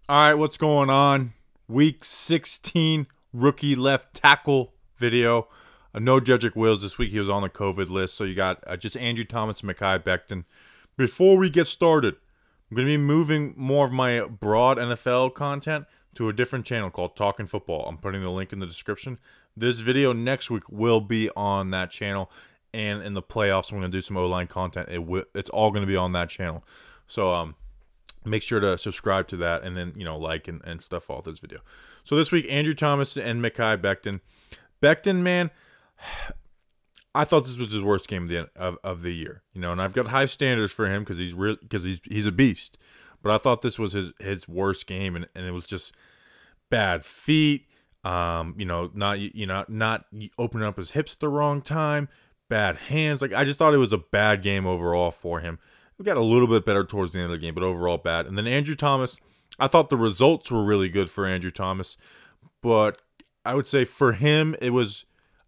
All right, what's going on? Week 16 rookie left tackle video. No Jedrick Wills this week. He was on the COVID list. So you got just Andrew Thomas and Mekhi Becton. Before we get started, I'm going to be moving more of my broad NFL content to a different channel called Talking Football. I'm putting the link in the description. This video next week will be on that channel. And in the playoffs, I'm going to do some O-line content. It's all going to be on that channel. So, make sure to subscribe to that and then, like and stuff all this video. So this week, Andrew Thomas and Mekhi Becton. Becton, man, I thought this was his worst game of the year. And I've got high standards for him because he's a beast. But I thought this was his worst game, and it was just bad feet. Not opening up his hips at the wrong time. Bad hands. I just thought it was a bad game overall for him. We got a little bit better towards the end of the game, but overall bad. And then Andrew Thomas, I thought the results were really good for Andrew Thomas, but I would say for him, it was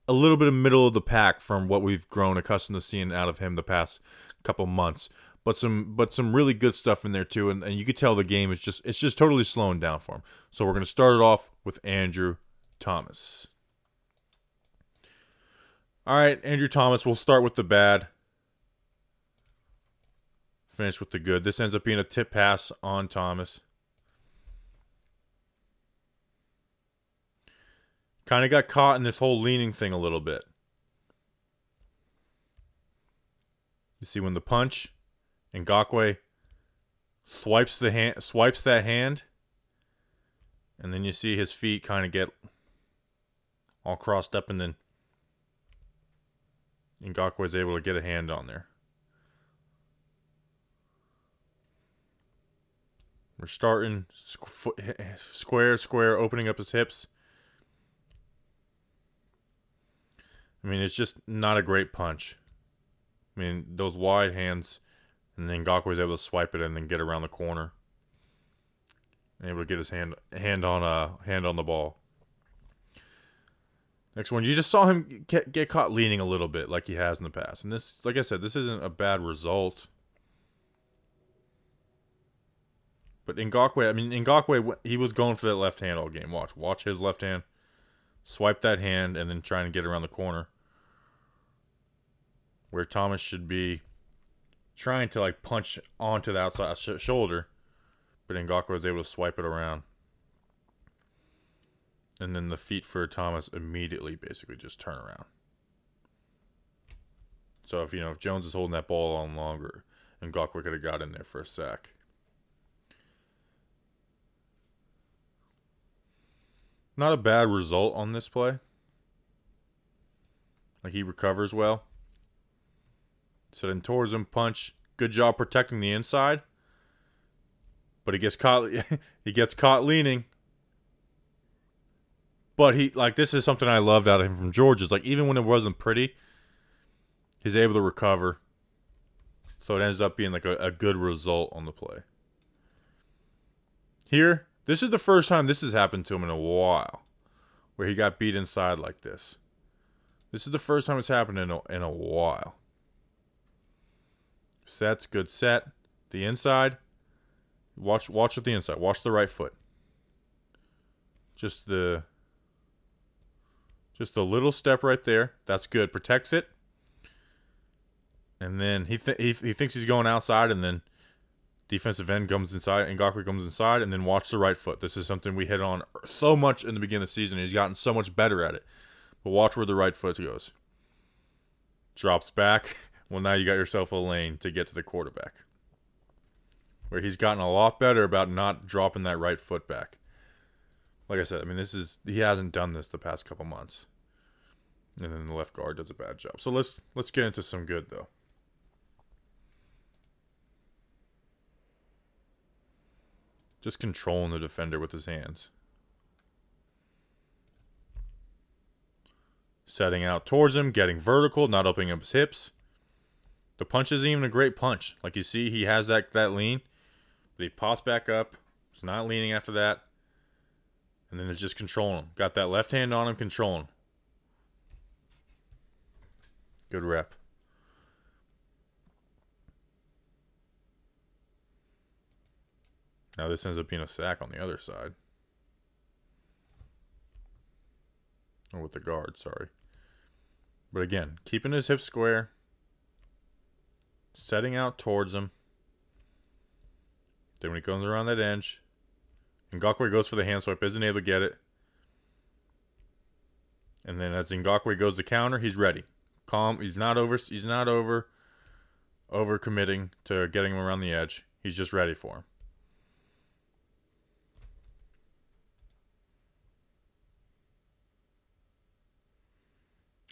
a little bit of middle of the pack from what we've grown accustomed to seeing out of him the past couple months. But some really good stuff in there too, and you could tell the game is just totally slowing down for him. So we're gonna start it off with Andrew Thomas. All right, Andrew Thomas. We'll start with the bad. Finish with the good. This ends up being a tip pass on Thomas. Kind of got caught in this whole leaning thing a little bit. You see when the punch, Ngakoue swipes that hand, and then you see his feet kind of get all crossed up, and then Ngakoue is able to get a hand on there. We're starting square, opening up his hips. I mean, it's just not a great punch. I mean, those wide hands, and then Ngakoue was able to swipe it and then get around the corner, and able to get his hand on the ball. Next one, you just saw him get caught leaning a little bit like he has in the past, and this, like I said, this isn't a bad result. But Ngakoue, he was going for that left hand all game. Watch his left hand. Swipe that hand and then trying to get around the corner. Where Thomas should be trying to punch onto the outside shoulder. But Ngakoue was able to swipe it around. And then the feet for Thomas immediately basically just turn around. So if Jones is holding that ball on longer, Ngakoue could have got in there for a sack. Not a bad result on this play. He recovers well. Setting towards him, punch. Good job protecting the inside. But he gets caught. He gets caught leaning. But this is something I loved out of him from George. Is even when it wasn't pretty, he's able to recover. So it ends up being a good result on the play. Here. This is the first time this has happened to him in a while, where he got beat inside like this. This is the first time it's happened in a while. Sets, good set. The inside. Watch with the inside. Watch the right foot. Just the little step right there. That's good. Protects it. And then he thinks he's going outside, and then defensive end comes inside, Ngakoue comes inside, and then watch the right foot. This is something we hit on so much in the beginning of the season. He's gotten so much better at it. But watch where the right foot goes. Drops back. Well, now you got yourself a lane to get to the quarterback. Where he's gotten a lot better about not dropping that right foot back. Like I said, he hasn't done this the past couple months. And then the left guard does a bad job. So let's get into some good, though. Just controlling the defender with his hands. Setting out towards him, getting vertical, not opening up his hips. The punch isn't even a great punch. Like you see, he has that lean. But he pops back up. He's not leaning after that. And then it's just controlling him. Got that left hand on him, controlling. Good rep. Now this ends up being a sack on the other side. Or with the guard, sorry. But again, keeping his hips square. Setting out towards him. Then when he comes around that edge, Ngakoue goes for the hand swipe, isn't able to get it. And then as Ngakoue goes to counter, he's ready. Calm. He's not over committing to getting him around the edge. He's just ready for him.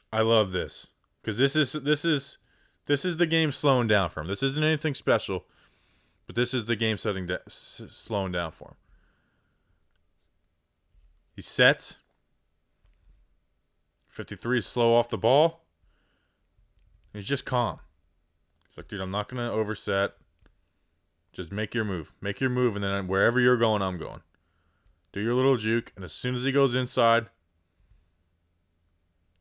I love this because this is the game slowing down for him. This isn't anything special, but this is the game slowing down for him. He sets. 53 is slow off the ball. He's just calm. He's like, dude, I'm not gonna overset. Just make your move. Make your move, and then wherever you're going, I'm going. Do your little juke, and as soon as he goes inside,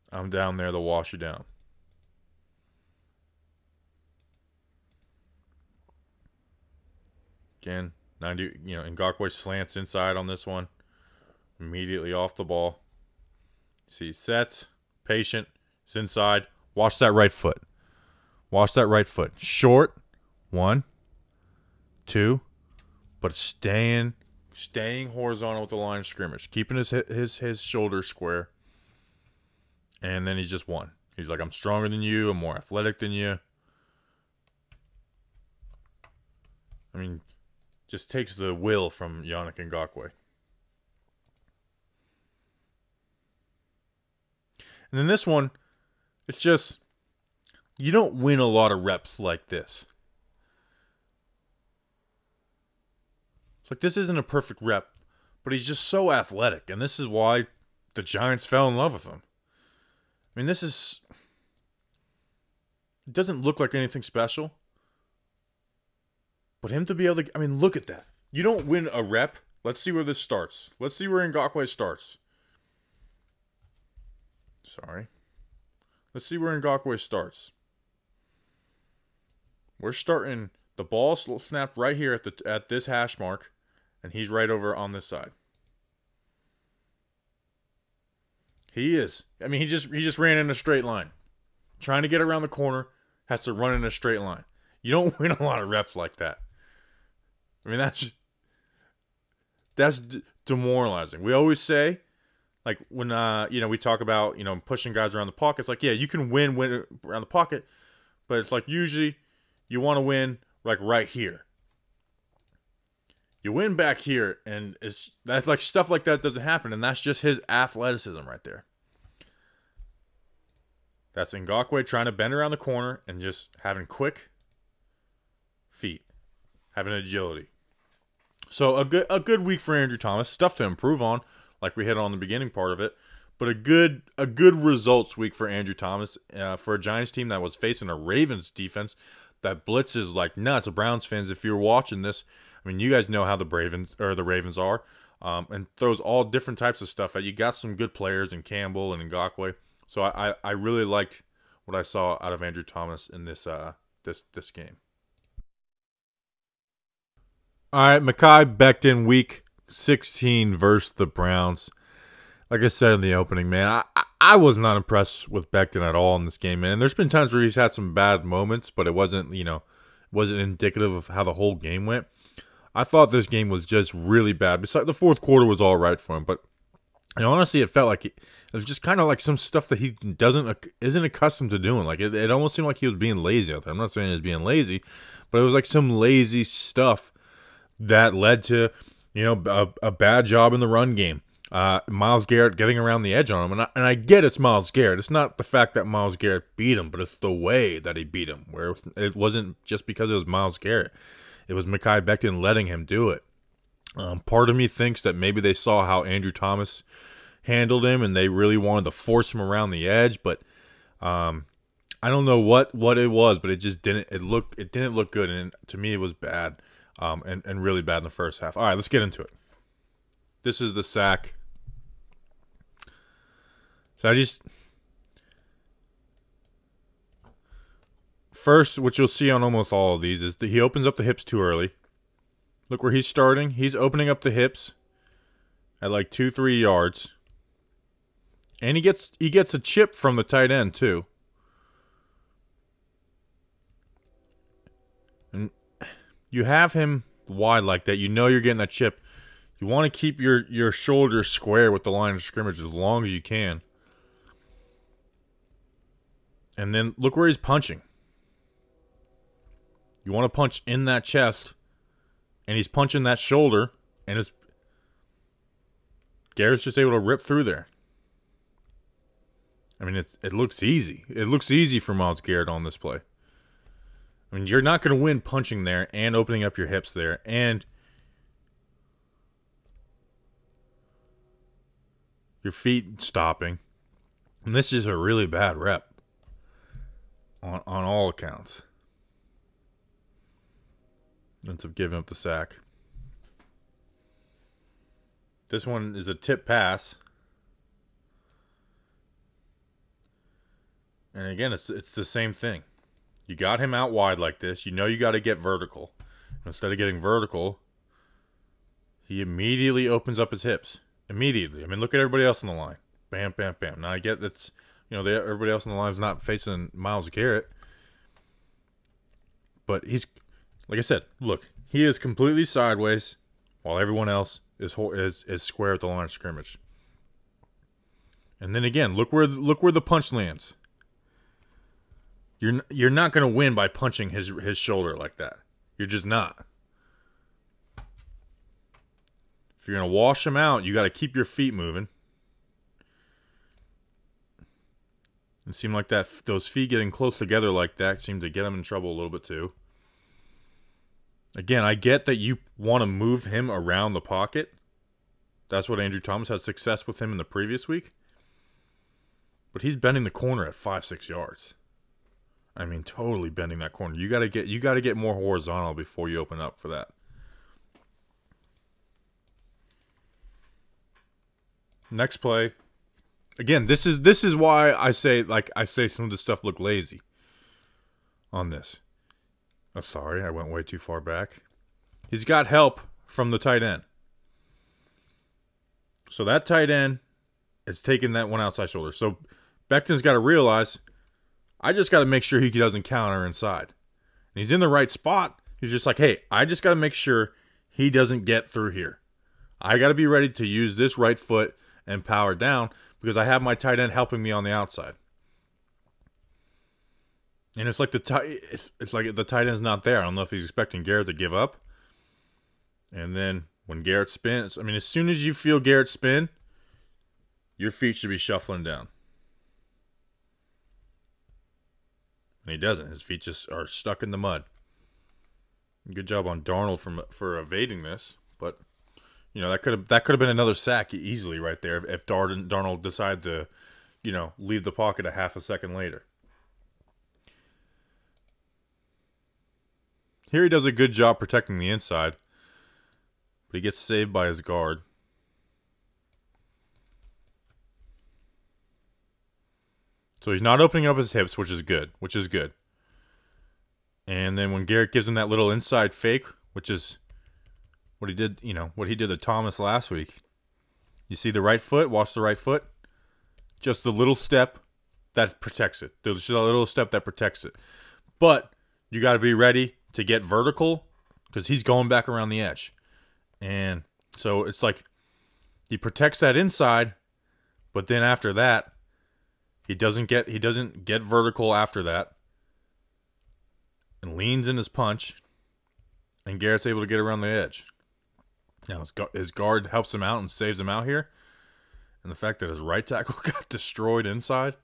I'm down there to wash you down. Again, 90. Ngakoue slants inside on this one. Immediately off the ball. See, sets, patient, he's inside. Watch that right foot. Watch that right foot. Short, 1, 2, but staying horizontal with the line of scrimmage, keeping his shoulders square. And then he's just won. He's like, I'm stronger than you. I'm more athletic than you. I mean, just takes the will from Yannick Ngakoue. And then this one, it's just, you don't win a lot of reps like this. It's like, this isn't a perfect rep, but he's just so athletic. And this is why the Giants fell in love with him. I mean, it doesn't look like anything special. But him to be able to, I mean, look at that. You don't win a rep. Let's see where this starts. Let's see where Ngakoue starts. Sorry. Let's see where Ngakoue starts. We're starting, the ball snapped right here at this hash mark, and he's right over on this side. He is. I mean, he just ran in a straight line. Trying to get around the corner, has to run in a straight line. You don't win a lot of reps like that. I mean, that's demoralizing. We always say, like, when we talk about pushing guys around the pocket, it's like, yeah, you can win around the pocket, but it's like usually you want to win like right here. You win back here, and that's like stuff like that doesn't happen, and that's just his athleticism right there. That's Ngakoue trying to bend around the corner and just having quick feet, having agility. So a good week for Andrew Thomas. Stuff to improve on, like we hit on the beginning part of it, but a good results week for Andrew Thomas for a Giants team that was facing a Ravens defense that blitzes like nuts. Browns fans, if you're watching this, I mean, you guys know how the Ravens are, and throws all different types of stuff at you. Got some good players in Campbell and Ngakoue. So I really liked what I saw out of Andrew Thomas in this game. All right, Mekhi Becton, week 16 versus the Browns. Like I said in the opening, man, I was not impressed with Becton at all in this game, man. And there's been times where he's had some bad moments, but it wasn't indicative of how the whole game went. I thought this game was just really bad. Besides, the fourth quarter was all right for him, but honestly, it felt like it was just kind of like some stuff that he isn't accustomed to doing. Like it almost seemed like he was being lazy out there. I'm not saying he was being lazy, but it was like some lazy stuff that led to a bad job in the run game. Myles Garrett getting around the edge on him, and I get it's Myles Garrett. It's not the fact that Myles Garrett beat him, but it's the way that he beat him. Where it wasn't just because it was Myles Garrett. It was Mekhi Becton letting him do it. Part of me thinks that maybe they saw how Andrew Thomas handled him, and they really wanted to force him around the edge. But I don't know what it was, but it just didn't. It didn't look good, and to me, it was bad, and really bad in the first half. All right, let's get into it. This is the sack. So first, what you'll see on almost all of these is that he opens up the hips too early. Look where he's starting. He's opening up the hips at like 2-3 yards. And he gets a chip from the tight end too. And you have him wide like that. You know you're getting that chip. You want to keep your shoulders square with the line of scrimmage as long as you can. And then look where he's punching. You want to punch in that chest. And he's punching that shoulder. And Garrett's just able to rip through there. I mean, it looks easy. It looks easy for Myles Garrett on this play. I mean, you're not going to win punching there and opening up your hips there. And your feet stopping. And this is a really bad rep. On all accounts. Ends up giving up the sack. This one is a tip pass. And again, it's the same thing. You got him out wide like this. You know you got to get vertical. Instead of getting vertical, he immediately opens up his hips. Immediately. I mean, look at everybody else on the line. Bam, bam, bam. Now I get that's, everybody else on the line is not facing Myles Garrett. But he's, like I said, look, he is completely sideways while everyone else is square at the line of scrimmage. And then again, look where the punch lands. You're not going to win by punching his shoulder like that. You're just not. If you're going to wash him out, you got to keep your feet moving. It seemed like those feet getting close together like that seemed to get him in trouble a little bit too. Again, I get that you want to move him around the pocket. That's what Andrew Thomas had success with him in the previous week. But he's bending the corner at 5-6 yards. I mean, totally bending that corner. You gotta get more horizontal before you open up for that. Next play. Again, this is why I say some of the stuff look lazy on this. Oh, sorry, I went way too far back. He's got help from the tight end. So that tight end is taking that one outside shoulder. So Becton's got to realize, I just got to make sure he doesn't counter inside. And he's in the right spot. He's just like, hey, I just got to make sure he doesn't get through here. I got to be ready to use this right foot and power down because I have my tight end helping me on the outside. And it's like the tight end's not there. I don't know if he's expecting Garrett to give up. And then when Garrett spins, I mean, as soon as you feel Garrett spin, your feet should be shuffling down. And he doesn't. His feet just are stuck in the mud. Good job on Darnold for evading this, but that could have been another sack easily right there if Darnold decided to, leave the pocket a half a second later. Here he does a good job protecting the inside, but he gets saved by his guard. So he's not opening up his hips, which is good. And then when Garrett gives him that little inside fake, which is what he did, what he did to Thomas last week. You see the right foot, watch the right foot. Just the little step that protects it. There's just a little step that protects it. But you got to be ready to get vertical because he's going back around the edge. And so it's like he protects that inside, but then after that, he doesn't get vertical after that. And leans in his punch, and Garrett's able to get around the edge. Now his guard helps him out and saves him out here. And the fact that his right tackle got destroyed inside.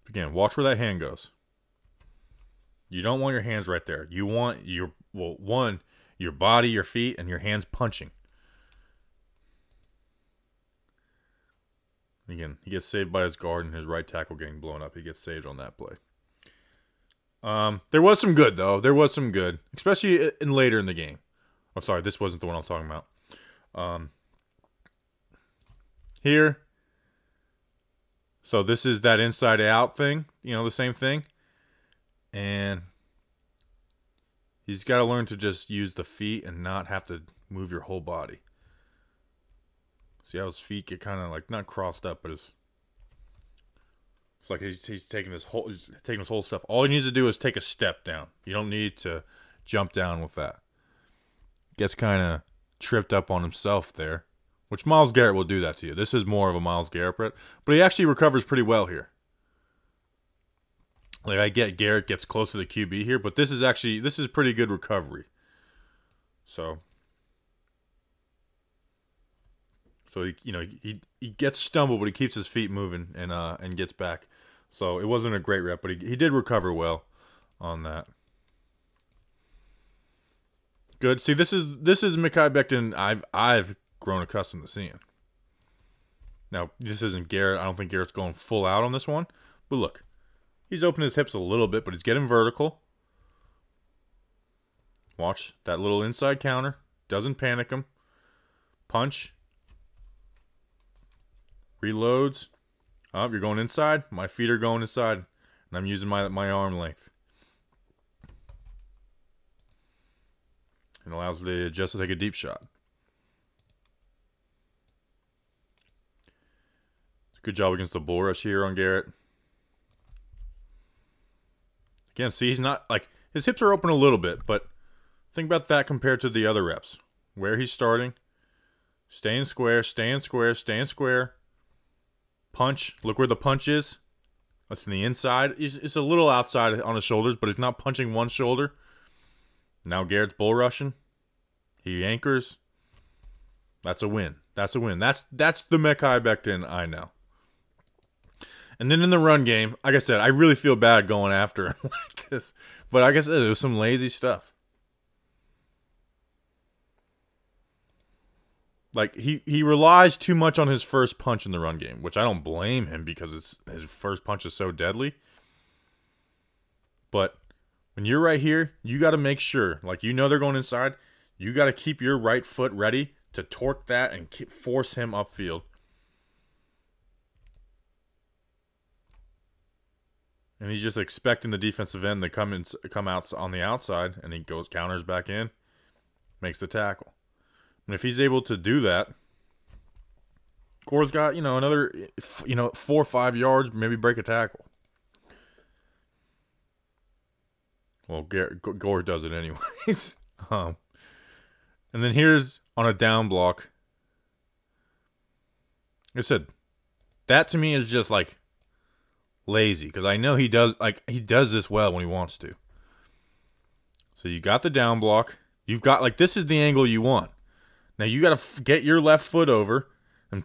Again, watch where that hand goes. You don't want your hands right there. You want your body, your feet, and your hands punching. Again, he gets saved by his guard and his right tackle getting blown up. He gets saved on that play. There was some good, though. There was some good, especially later in the game. I'm sorry, this wasn't the one I was talking about. Here. So this is that inside out thing. The same thing. And He's got to learn to just use the feet and not have to move your whole body. See how his feet get kind of like not crossed up, but it's like he's taking his whole stuff. All he needs to do is take a step down. You don't need to jump down with that. Gets kind of tripped up on himself there, which Myles Garrett will do that to you. This is more of a Myles Garrett, but he actually recovers pretty well here. Like, I get Garrett gets close to the QB here, but this is pretty good recovery. So he gets stumbled, but he keeps his feet moving and gets back. So it wasn't a great rep, but he did recover well on that. Good. See, this is Mekhi Becton I've grown accustomed to seeing. Now, this isn't Garrett. I don't think Garrett's going full out on this one, but look. He's opened his hips a little bit, but he's getting vertical. Watch that little inside counter. Doesn't panic him. Punch. Reloads. Oh, you're going inside. My feet are going inside. And I'm using my arm length. It allows the just to take a deep shot. Good job against the bull rush here on Garrett. Again, see, he's not, like, his hips are open a little bit, but think about that compared to the other reps. Where he's starting. Staying square, staying square, staying square. Punch. Look where the punch is. That's in the inside. It's a little outside on his shoulders, but he's not punching one shoulder. Now Garrett's bull rushing. He anchors. That's a win. That's a win. That's the Mekhi Becton I know. And then in the run game, like I said, I really feel bad going after him like this. But like I said, it was some lazy stuff. Like, he relies too much on his first punch in the run game, which I don't blame him because his first punch is so deadly. But when you're right here, you got to make sure, like, you know they're going inside, you got to keep your right foot ready to torque that and force him upfield. And he's just expecting the defensive end to come out on the outside, and he counters back in, makes the tackle. And if he's able to do that, Gore's got, another, 4 or 5 yards, maybe break a tackle. Well, Gore does it anyways. And then here's on a down block. Like I said, that to me is just like lazy, because I know he does this well when he wants to. So you got the down block. You've got, like, this is the angle you want. Now you got to get your left foot over and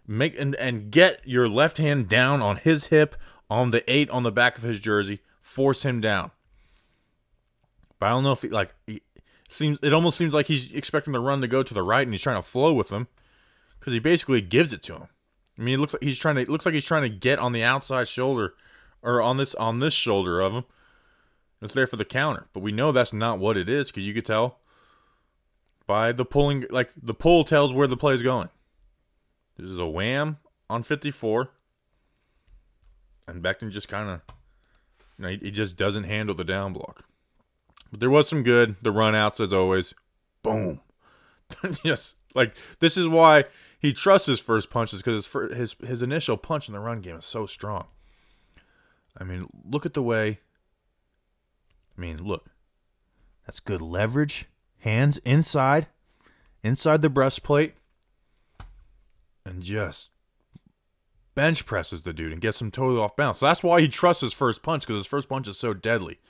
and get your left hand down on his hip on the 8 on the back of his jersey. Force him down. But I don't know if it almost seems like he's expecting the run to go to the right and he's trying to flow with him, because he basically gives it to him. I mean, it looks like he's trying to get on the outside shoulder, or on this shoulder of him. It's there for the counter, but we know that's not what it is, because you could tell by the pulling. Like, the pull tells where the play is going. This is a wham on 54, and Becton just kind of, he just doesn't handle the down block. But there was some good. The run outs, as always, boom. Just like, this is why he trusts his first punches, because his initial punch in the run game is so strong. I mean, look at the way. I mean, look. That's good leverage. Hands inside the breastplate, and just bench presses the dude and gets him totally off balance. So that's why he trusts his first punch, because his first punch is so deadly.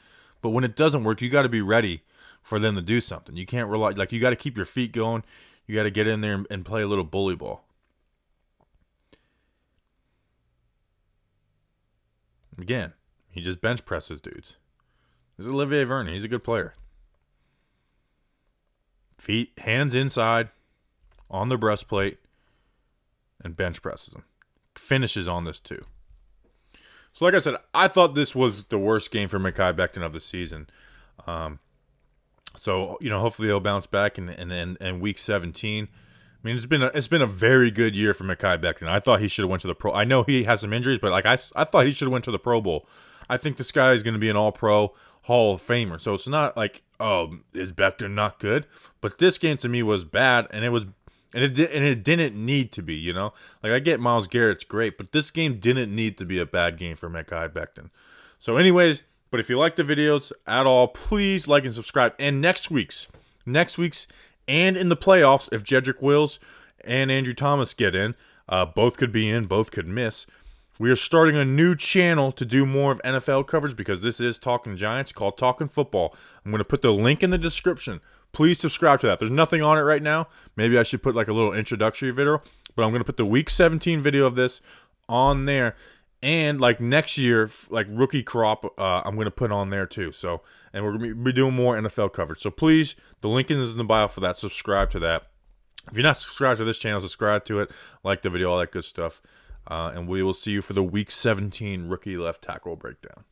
But when it doesn't work, you got to be ready for them to do something. You can't rely, like, you got to keep your feet going. You got to get in there and play a little bully ball. Again, he just bench presses dudes. This is Olivier Vernon. He's a good player. Feet, hands inside, on the breastplate, and bench presses him. Finishes on this too. So like I said, I thought this was the worst game for Mekhi Becton of the season. So, hopefully he'll bounce back in week 17. I mean, it's been a very good year for Mekhi Becton. I thought he should have went to the Pro. I know he has some injuries, but like I thought he should have went to the Pro Bowl. I think this guy is going to be an all-pro, Hall of Famer. So it's not like, oh, is Becton not good? But this game to me was bad, and it didn't need to be, you know? Like, I get Myles Garrett's great, but this game didn't need to be a bad game for Mekhi Becton. So anyways, but if you like the videos at all, please like and subscribe. And next week's, and in the playoffs, if Jedrick Wills and Andrew Thomas get in, both could be in, both could miss. We are starting a new channel to do more of NFL coverage because this is Talking Giants, called Talking Football. I'm going to put the link in the description. Please subscribe to that. There's nothing on it right now. Maybe I should put like a little introductory video, but I'm going to put the Week 17 video of this on there. And like next year, like rookie crop, I'm going to put on there too. So, and we're going to be doing more NFL coverage. So please, the link is in the bio for that. Subscribe to that. If you're not subscribed to this channel, subscribe to it. Like the video, all that good stuff. And we will see you for the Week 17 rookie left tackle breakdown.